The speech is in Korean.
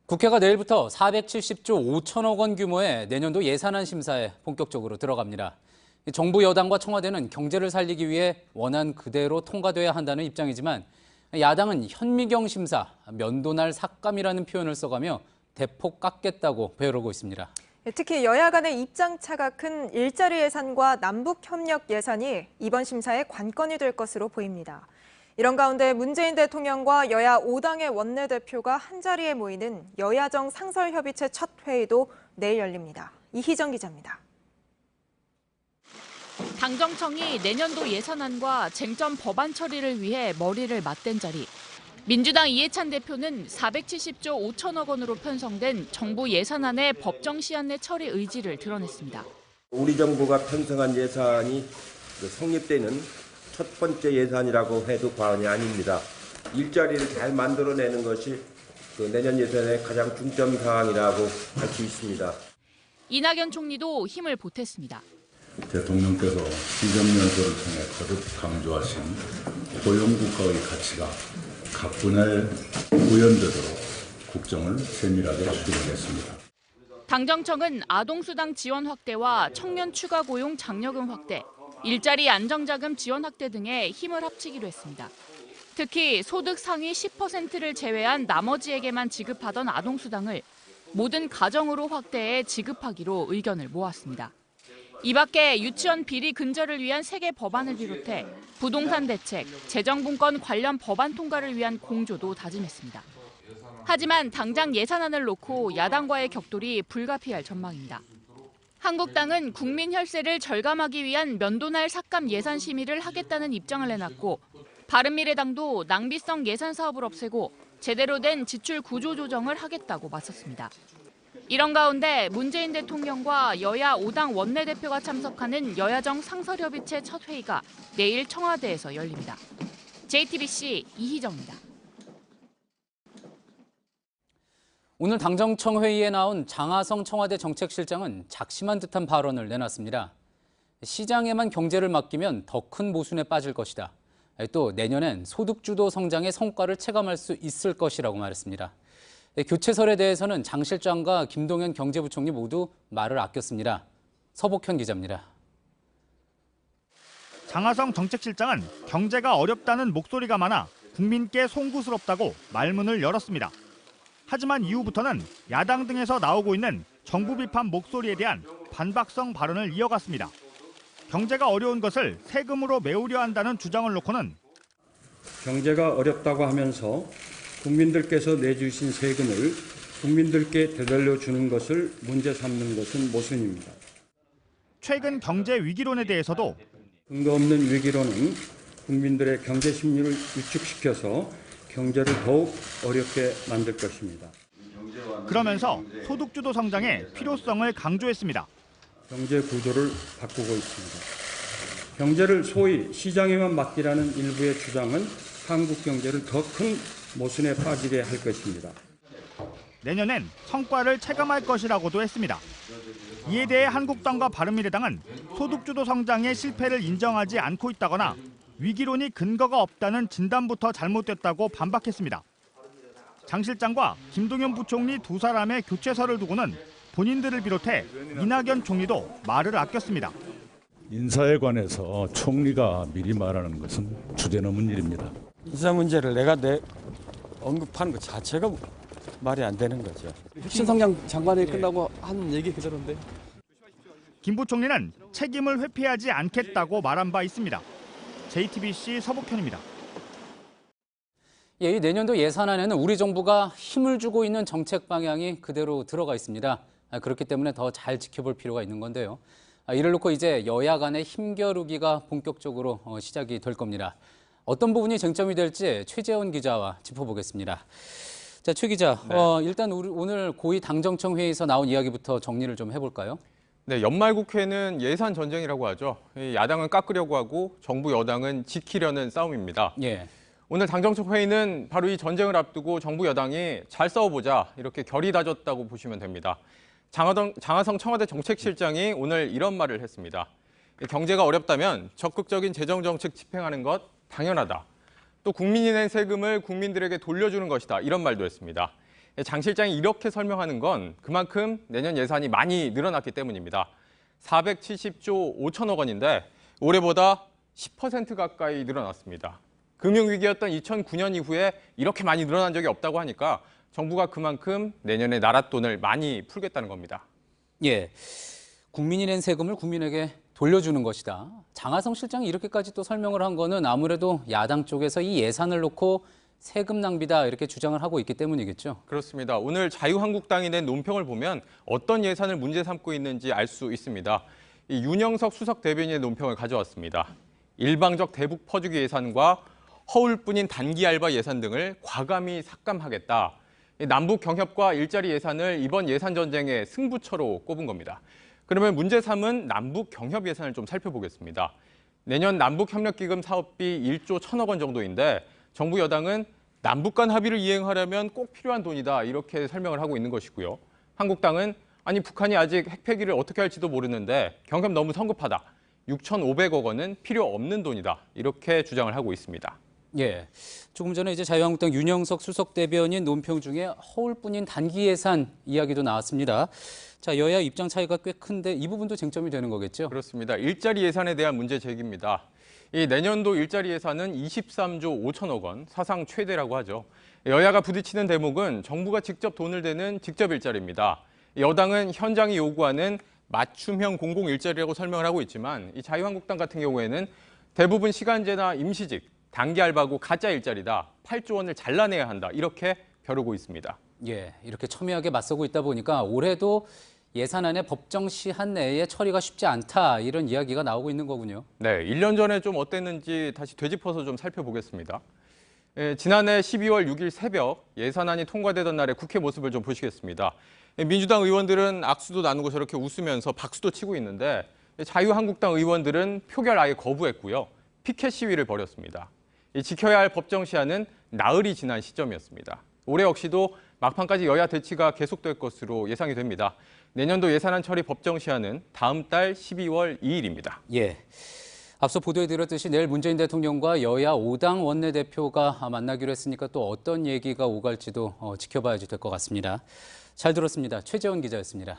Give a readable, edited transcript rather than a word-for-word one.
국회가 내일부터 470조 5천억 원 규모의 내년도 예산안 심사에 본격적으로 들어갑니다. 정부 여당과 청와대는 경제를 살리기 위해 원안 그대로 통과돼야 한다는 입장이지만 야당은 현미경 심사, 면도날 삭감이라는 표현을 써가며 대폭 깎겠다고 배우르고 있습니다. 특히 여야 간의 입장차가 큰 일자리 예산과 남북 협력 예산이 이번 심사의 관건이 될 것으로 보입니다. 이런 가운데 문재인 대통령과 여야 5당의 원내대표가 한자리에 모이는 여야정 상설협의체 첫 회의도 내일 열립니다. 이희정 기자입니다. 당정청이 내년도 예산안과 쟁점 법안 처리를 위해 머리를 맞댄 자리. 민주당 이해찬 대표는 470조 5천억 원으로 편성된 정부 예산안의 법정 시한 내 처리 의지를 드러냈습니다. 우리 정부가 편성한 예산이 성립되는 첫 번째 예산이라고 해도 과언이 아닙니다. 일자리를 잘 만들어내는 것이 내년 예산의 가장 중점 사항이라고 할 수 있습니다. 이낙연 총리도 힘을 보탰습니다. 대통령께서 시정연설을 통해 거듭 강조하신 고용국가의 가치가 각 분야에 구현되도록 국정을 세밀하게 추진하겠습니다. 당정청은 아동수당 지원 확대와 청년 추가 고용 장려금 확대, 일자리 안정자금 지원 확대 등에 힘을 합치기로 했습니다. 특히 소득 상위 10%를 제외한 나머지에게만 지급하던 아동수당을 모든 가정으로 확대해 지급하기로 의견을 모았습니다. 이 밖에 유치원 비리 근절을 위한 3개 법안을 비롯해 부동산 대책, 재정분권 관련 법안 통과를 위한 공조도 다짐했습니다. 하지만 당장 예산안을 놓고 야당과의 격돌이 불가피할 전망입니다. 한국당은 국민 혈세를 절감하기 위한 면도날 삭감 예산 심의를 하겠다는 입장을 내놨고 바른미래당도 낭비성 예산 사업을 없애고 제대로 된 지출 구조 조정을 하겠다고 맞섰습니다. 이런 가운데 문재인 대통령과 여야 5당 원내대표가 참석하는 여야정 상설협의체 첫 회의가 내일 청와대에서 열립니다. JTBC 이희정입니다. 오늘 당정청 회의에 나온 장하성 청와대 정책실장은 작심한 듯한 발언을 내놨습니다. 시장에만 경제를 맡기면 더 큰 모순에 빠질 것이다. 또 내년엔 소득주도 성장의 성과를 체감할 수 있을 것이라고 말했습니다. 교체설에 대해서는 장 실장과 김동연 경제부총리 모두 말을 아꼈습니다. 서복현 기자입니다. 장하성 정책실장은 경제가 어렵다는 목소리가 많아 국민께 송구스럽다고 말문을 열었습니다. 하지만 이후부터는 야당 등에서 나오고 있는 정부 비판 목소리에 대한 반박성 발언을 이어갔습니다. 경제가 어려운 것을 세금으로 메우려 한다는 주장을 놓고는 경제가 어렵다고 하면서 국민들께서 내주신 세금을 국민들께 되돌려 주는 것을 문제 삼는 것은 모순입니다. 최근 경제 위기론에 대해서도 근거 없는 위기론은 국민들의 경제 심리를 위축시켜서 경제를 더욱 어렵게 만들 것입니다. 그러면서 소득주도 성장의 필요성을 강조했습니다. 경제 구조를 바꾸고 있습니다. 경제를 소위 시장에만 맡기라는 일부의 주장은 한국 경제를 더 큰 모순에 빠지게 할 것입니다. 내년엔 성과를 체감할 것이라고도 했습니다. 이에 대해 한국당과 바른미래당은 소득주도 성장의 실패를 인정하지 않고 있다거나 위기론이 근거가 없다는 진단부터 잘못됐다고 반박했습니다. 장 실장과 김동연 부총리 두 사람의 교체설을 두고는 본인들을 비롯해 이낙연 총리도 말을 아꼈습니다. 인사에 관해서 총리가 미리 말하는 것은 주제넘은 일입니다. 인사 문제를 내가 언급하는 것 자체가 말이 안 되는 거죠. 혁신성장 장관회의 끝나고 한 얘기 그대로인데. 김 부총리는 책임을 회피하지 않겠다고 말한 바 있습니다. JTBC 서복현입니다. 이 내년도 예산안에는 우리 정부가 힘을 주고 있는 정책 방향이 그대로 들어가 있습니다. 그렇기 때문에 더 잘 지켜볼 필요가 있는 건데요. 이를 놓고 이제 여야 간의 힘겨루기가 본격적으로 시작이 될 겁니다. 어떤 부분이 쟁점이 될지 최재원 기자와 짚어보겠습니다. 자, 최 기자, 일단 오늘 고위 당정청 회의에서 나온 이야기부터 정리를 좀 해볼까요? 네, 연말국회는 예산 전쟁이라고 하죠. 야당은 깎으려고 하고 정부 여당은 지키려는 싸움입니다. 예. 오늘 당정청 회의는 바로 이 전쟁을 앞두고 정부 여당이 잘 싸워보자 이렇게 결의 다졌다고 보시면 됩니다. 장하성 청와대 정책실장이 오늘 이런 말을 했습니다. 경제가 어렵다면 적극적인 재정정책 집행하는 것 당연하다. 또 국민이 낸 세금을 국민들에게 돌려주는 것이다. 이런 말도 했습니다. 장 실장이 이렇게 설명하는 건 그만큼 내년 예산이 많이 늘어났기 때문입니다. 470조 5천억 원인데 올해보다 10% 가까이 늘어났습니다. 금융위기였던 2009년 이후에 이렇게 많이 늘어난 적이 없다고 하니까 정부가 그만큼 내년에 나라 돈을 많이 풀겠다는 겁니다. 예, 국민이 낸 세금을 국민에게 돌려주는 것이다. 장하성 실장이 이렇게까지 또 설명을 한 거는 아무래도 야당 쪽에서 이 예산을 놓고 세금 낭비다 이렇게 주장을 하고 있기 때문이겠죠. 그렇습니다. 오늘 자유한국당이 낸 논평을 보면 어떤 예산을 문제 삼고 있는지 알 수 있습니다. 이 윤영석 수석 대변인의 논평을 가져왔습니다. 일방적 대북 퍼주기 예산과 허울뿐인 단기 알바 예산 등을 과감히 삭감하겠다. 남북 경협과 일자리 예산을 이번 예산 전쟁의 승부처로 꼽은 겁니다. 그러면 문제 3은 남북 경협 예산을 좀 살펴보겠습니다. 내년 남북협력기금 사업비 1조 1천억 원 정도인데 정부 여당은 남북 간 합의를 이행하려면 꼭 필요한 돈이다 이렇게 설명을 하고 있는 것이고요. 한국당은 아니 북한이 아직 핵 폐기를 어떻게 할지도 모르는데 경협 너무 성급하다. 6,500억 원은 필요 없는 돈이다 이렇게 주장을 하고 있습니다. 예, 조금 전에 이제 자유한국당 윤영석 수석 대변인 논평 중에 허울뿐인 단기 예산 이야기도 나왔습니다. 자, 여야 입장 차이가 꽤 큰데 이 부분도 쟁점이 되는 거겠죠? 그렇습니다. 일자리 예산에 대한 문제 제기입니다. 이 내년도 일자리 예산은 23조 5천억 원, 사상 최대라고 하죠. 여야가 부딪히는 대목은 정부가 직접 돈을 대는 직접 일자리입니다. 여당은 현장이 요구하는 맞춤형 공공 일자리라고 설명을 하고 있지만 이 자유한국당 같은 경우에는 대부분 시간제나 임시직, 단기 알바고 가짜 일자리다. 8조 원을 잘라내야 한다. 이렇게 벼르고 있습니다. 예, 이렇게 첨예하게 맞서고 있다 보니까 올해도 예산안의 법정 시한 내에 처리가 쉽지 않다 이런 이야기가 나오고 있는 거군요. 네, 1년 전에 좀 어땠는지 다시 되짚어서 좀 살펴보겠습니다. 지난해 12월 6일 새벽 예산안이 통과되던 날의 국회 모습을 좀 보시겠습니다. 민주당 의원들은 악수도 나누고 저렇게 웃으면서 박수도 치고 있는데 자유한국당 의원들은 표결 아예 거부했고요. 피켓 시위를 벌였습니다. 지켜야 할 법정 시한은 나흘이 지난 시점이었습니다. 올해 역시도 막판까지 여야 대치가 계속될 것으로 예상이 됩니다. 내년도 예산안 처리 법정 시한은 다음 달 12월 2일입니다. 예. 앞서 보도에 드렸듯이 내일 문재인 대통령과 여야 5당 원내대표가 만나기로 했으니까 또 어떤 얘기가 오갈지도 지켜봐야지 될 것 같습니다. 잘 들었습니다. 최재원 기자였습니다.